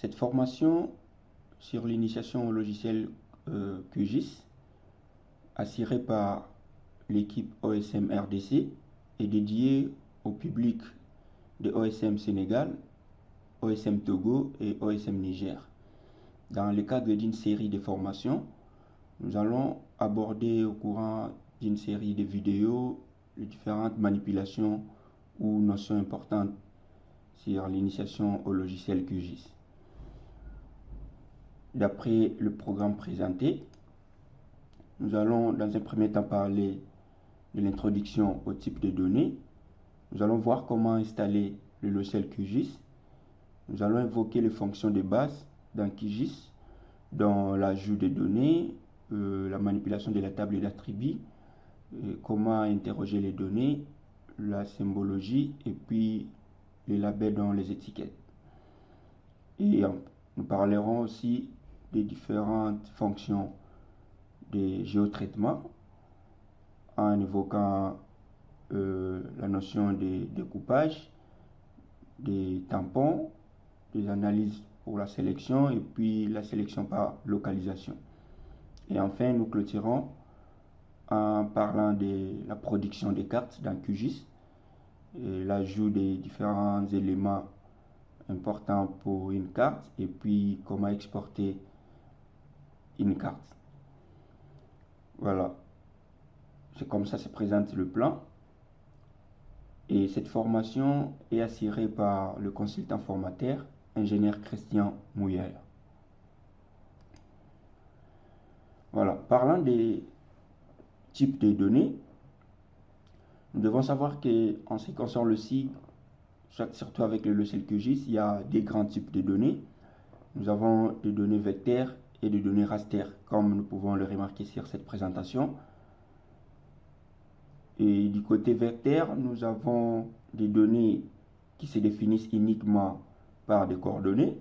Cette formation sur l'initiation au logiciel QGIS, assurée par l'équipe OSM RDC, est dédiée au public de OSM Sénégal, OSM Togo et OSM Niger. Dans le cadre d'une série de formations, nous allons aborder au courant d'une série de vidéos les différentes manipulations ou notions importantes sur l'initiation au logiciel QGIS. D'après le programme présenté, nous allons dans un premier temps parler de l'introduction au type de données. Nous allons voir comment installer le logiciel QGIS. Nous allons évoquer les fonctions de base dans QGIS, dont l'ajout de données, la manipulation de la table d'attributs, comment interroger les données, la symbologie et puis les labels dans les étiquettes. Et nous parlerons aussi des différentes fonctions de géotraitement en évoquant la notion de découpage, des tampons, des analyses pour la sélection et puis la sélection par localisation. Et enfin, nous clôturons en parlant de la production des cartes dans QGIS et l'ajout des différents éléments importants pour une carte et puis comment exporter une carte. Voilà, c'est comme ça se présente le plan. Et cette formation est assurée par le consultant formateur, ingénieur Christian Mouyer. Voilà, parlant des types de données, nous devons savoir qu'en ce qui concerne le cycle, surtout avec le logiciel QGIS, il y a des grands types de données. Nous avons des données vecteurs et des données raster, comme nous pouvons le remarquer sur cette présentation. Et du côté vecteur, nous avons des données qui se définissent uniquement par des coordonnées.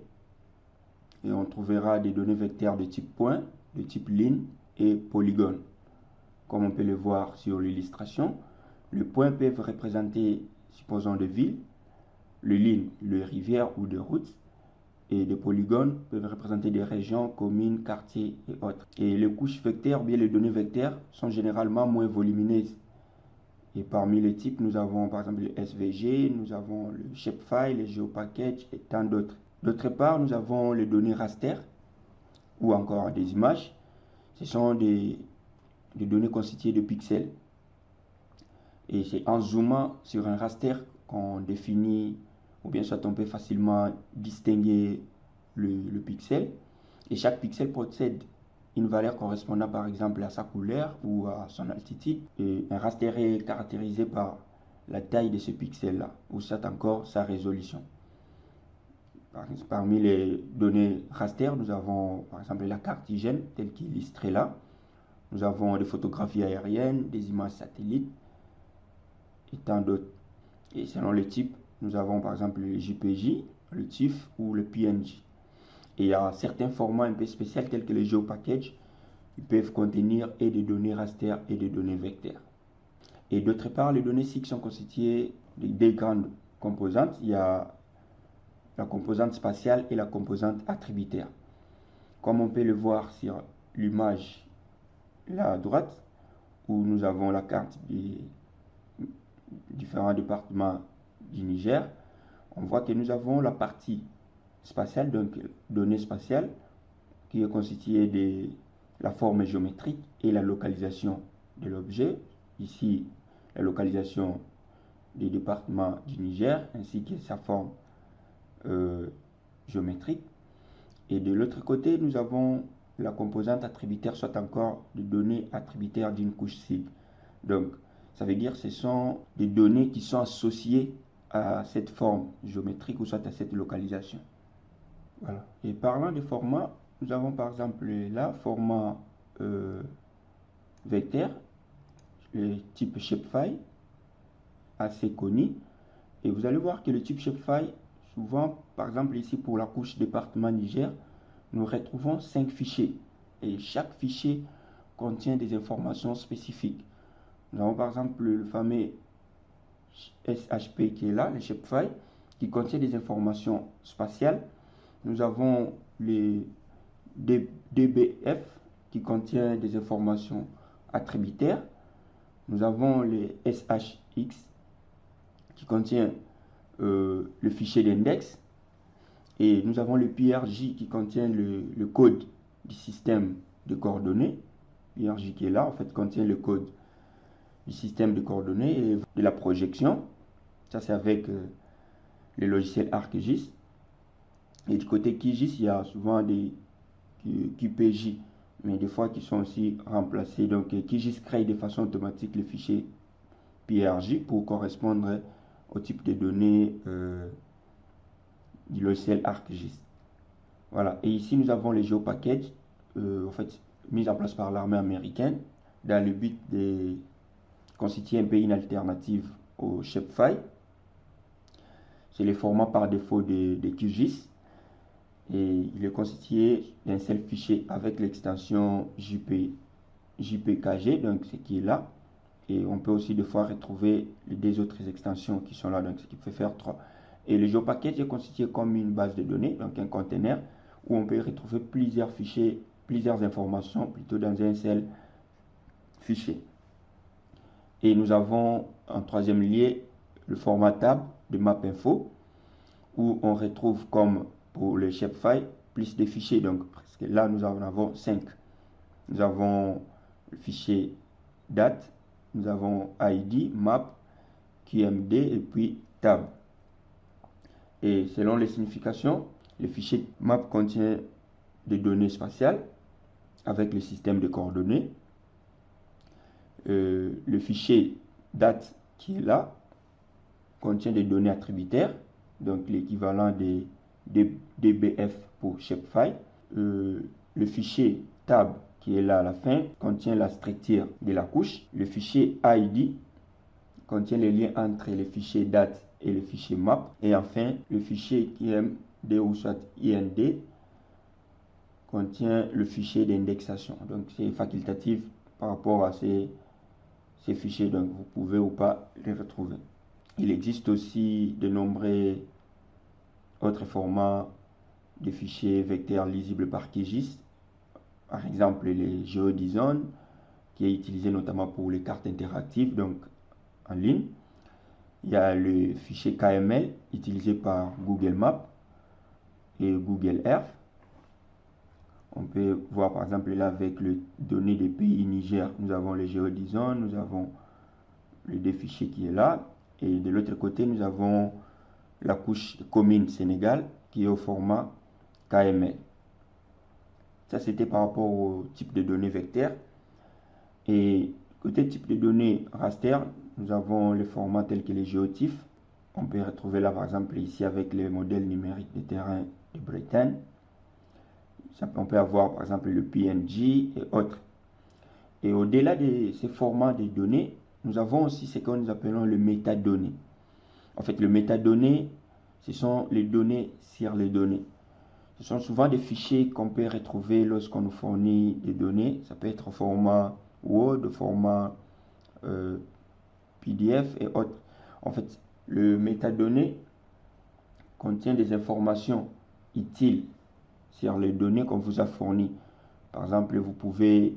Et on trouvera des données vecteurs de type point, de type ligne et polygone. Comme on peut le voir sur l'illustration, les points peuvent représenter, supposons, des villes, les lignes, les rivières ou des routes, et des polygones peuvent représenter des régions, communes, quartiers et autres. Et les couches vecteurs, bien les données vecteurs, sont généralement moins volumineuses. Et parmi les types, nous avons par exemple le SVG, nous avons le shapefile, le geopackage et tant d'autres. D'autre part, nous avons les données raster ou encore des images. Ce sont des données constituées de pixels. Et c'est en zoomant sur un raster qu'on définit, ou bien soit on peut facilement distinguer le pixel. Et chaque pixel possède une valeur correspondant par exemple à sa couleur ou à son altitude. Et un raster est caractérisé par la taille de ce pixel-là, ou soit encore sa résolution. Parmi les données raster, nous avons par exemple la carte hygiène, telle qu'il est illustrée là. Nous avons des photographies aériennes, des images satellites et tant d'autres. Et selon les types, nous avons par exemple le JPJ, le TIFF ou le PNG. Et il y a certains formats un peu spéciaux tels que les geopackages qui peuvent contenir et des données raster et des données vecteurs. Et d'autre part, les données SIG sont constituées de deux grandes composantes. Il y a la composante spatiale et la composante attributaire. Comme on peut le voir sur l'image là à droite, où nous avons la carte des différents départements du Niger, on voit que nous avons la partie spatiale, donc données spatiales, qui est constituée de la forme géométrique et la localisation de l'objet. Ici, la localisation des départements du Niger, ainsi que sa forme géométrique. Et de l'autre côté, nous avons la composante attributaire, soit encore des données attributaires d'une couche SIG. Donc, ça veut dire que ce sont des données qui sont associées à cette forme géométrique ou soit à cette localisation. Voilà. Et parlant de format, nous avons par exemple là, format vecteur, le type shapefile, assez connu. Et vous allez voir que le type shapefile, souvent, par exemple ici pour la couche département Niger, nous retrouvons 5 fichiers. Et chaque fichier contient des informations spécifiques. Nous avons par exemple le fameux SHP qui est là, le shapefile, qui contient des informations spatiales Nous avons les DBF qui contient des informations attributaires. Nous avons les SHX qui contient le fichier d'index. Et nous avons le PRJ qui contient le code du système de coordonnées. PRJ qui est là, en fait, contient le code du système de coordonnées et de la projection. Ça, c'est avec les logiciels ArcGIS. Et du côté QGIS, il y a souvent des QPJ, mais des fois qui sont aussi remplacés. Donc, QGIS crée de façon automatique le fichier PRJ pour correspondre au type de données du logiciel ArcGIS. Voilà. Et ici, nous avons les GeoPackages, en fait, mis en place par l'armée américaine dans le but de constituer un pays une alternative au Shapefile. C'est le format par défaut de QGIS et il est constitué d'un seul fichier avec l'extension JPKG, donc ce qui est là. Et on peut aussi des fois retrouver les deux autres extensions qui sont là, donc ce qui peut faire 3. Et le GeoPackage est constitué comme une base de données, donc un conteneur où on peut retrouver plusieurs fichiers, plusieurs informations plutôt dans un seul fichier. Et nous avons en troisième lieu le format tab de MapInfo où on retrouve comme pour le Shapefile plus de fichiers. Donc parce que là nous en avons 5. Nous avons le fichier date, nous avons ID, map, QMD et puis tab. Et selon les significations, le fichier map contient des données spatiales avec le système de coordonnées. Le fichier date qui est là contient des données attributaires, donc l'équivalent des DBF pour Shapefile. Le fichier tab qui est là à la fin contient la structure de la couche. Le fichier ID contient les liens entre les fichiers date et le fichier map. Et enfin, le fichier QMD ou soit IND contient le fichier d'indexation. Donc c'est facultatif par rapport à ces fichiers, donc vous pouvez ou pas les retrouver. Il existe aussi de nombreux autres formats de fichiers vecteurs lisibles par QGIS, par exemple les GeoDizone, qui est utilisé notamment pour les cartes interactives, donc en ligne. Il y a le fichier KML utilisé par Google Maps et Google Earth. On peut voir par exemple là avec les données des pays Niger, nous avons les GeoDizone, nous avons le deux fichiers qui est là. Et de l'autre côté, nous avons la couche commune Sénégal qui est au format KML. Ça, c'était par rapport au type de données vecteurs. Et côté type de données raster, nous avons les formats tels que les géotifs. On peut retrouver là, par exemple, ici avec les modèles numériques de terrain de Bretagne. On peut avoir, par exemple, le PNG et autres. Et au-delà de ces formats de données, nous avons aussi ce que nous appelons le métadonnées. En fait, le métadonnées, ce sont les données sur les données. Ce sont souvent des fichiers qu'on peut retrouver lorsqu'on nous fournit des données. Ça peut être au format Word, au format PDF et autres. En fait, le métadonnées contient des informations utiles sur les données qu'on vous a fournies. Par exemple, vous pouvez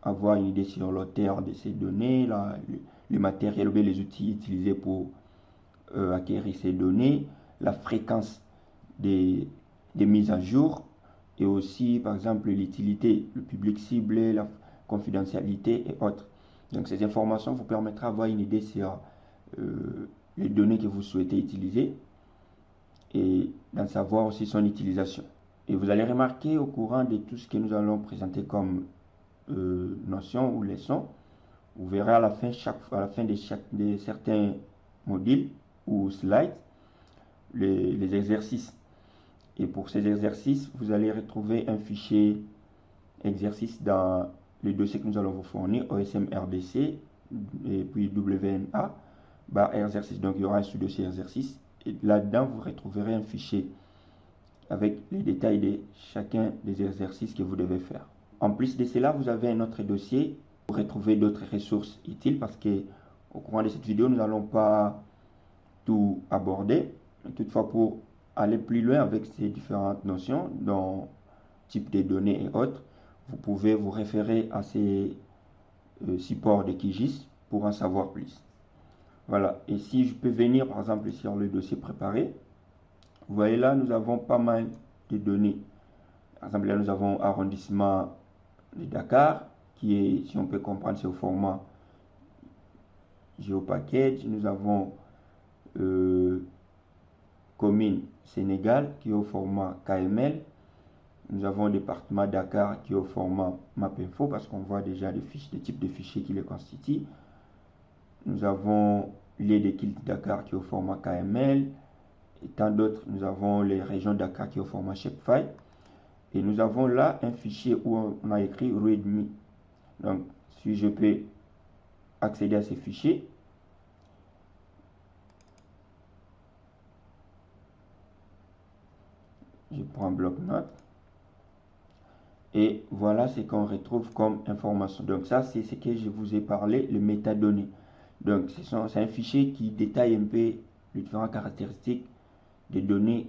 avoir une idée sur l'auteur de ces données, les matériels ou les outils utilisés pour acquérir ces données, la fréquence des mises à jour et aussi par exemple l'utilité, le public ciblé, la confidentialité et autres. Donc ces informations vous permettront d'avoir une idée sur les données que vous souhaitez utiliser et d'en savoir aussi son utilisation. Et vous allez remarquer au courant de tout ce que nous allons présenter comme notions ou leçons, vous verrez à la fin de certains modules ou slides les exercices. Et pour ces exercices, vous allez retrouver un fichier exercice dans le dossier que nous allons vous fournir, OSM RDC et puis WNA exercice. Donc il y aura un sous-dossier exercice et là-dedans vous retrouverez un fichier avec les détails de chacun des exercices que vous devez faire. En plus de cela, vous avez un autre dossier pour retrouver d'autres ressources utiles parce que au courant de cette vidéo, nous n'allons pas tout aborder. Toutefois, pour aller plus loin avec ces différentes notions, dont type de données et autres, vous pouvez vous référer à ces supports de QGIS pour en savoir plus. Voilà, et si je peux venir par exemple sur le dossier préparé, vous voyez là, nous avons pas mal de données. Par exemple, là, nous avons arrondissement de Dakar, qui est, si on peut comprendre, c'est au format GeoPackage. Nous avons commune Sénégal, qui est au format KML. Nous avons le département Dakar, qui est au format MapInfo, parce qu'on voit déjà les types de fichiers qui les constituent. Nous avons les déquilles Dakar, qui est au format KML. Et tant d'autres, nous avons les régions Dakar, qui est au format Shapefile. Et nous avons là un fichier où on a écrit README. Donc, si je peux accéder à ces fichiers, je prends bloc-notes. Et voilà ce qu'on retrouve comme information. Donc ça, c'est ce que je vous ai parlé, le métadonnées. Donc c'est un fichier qui détaille un peu les différentes caractéristiques des données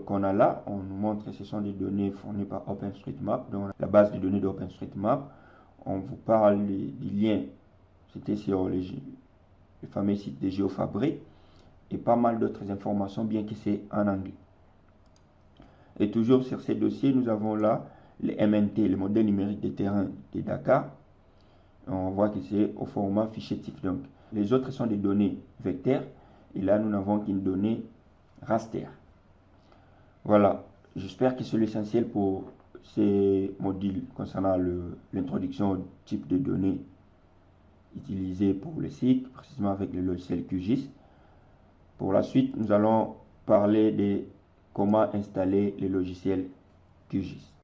qu'on a là. On nous montre que ce sont des données fournies par OpenStreetMap, donc la base de données d'OpenStreetMap. On vous parle des liens, c'était sur le fameux site de GeoFabric, et pas mal d'autres informations, bien que c'est en anglais. Et toujours sur ces dossiers, nous avons là les MNT, le modèle numérique des terrains de Dakar. On voit que c'est au format fichier TIFF. Donc, les autres sont des données vecteurs. Et là, nous n'avons qu'une donnée raster. Voilà. J'espère que c'est l'essentiel pour ces modules concernant l'introduction au type de données utilisées pour le site, précisément avec le logiciel QGIS. Pour la suite, nous allons parler de comment installer les logiciels QGIS.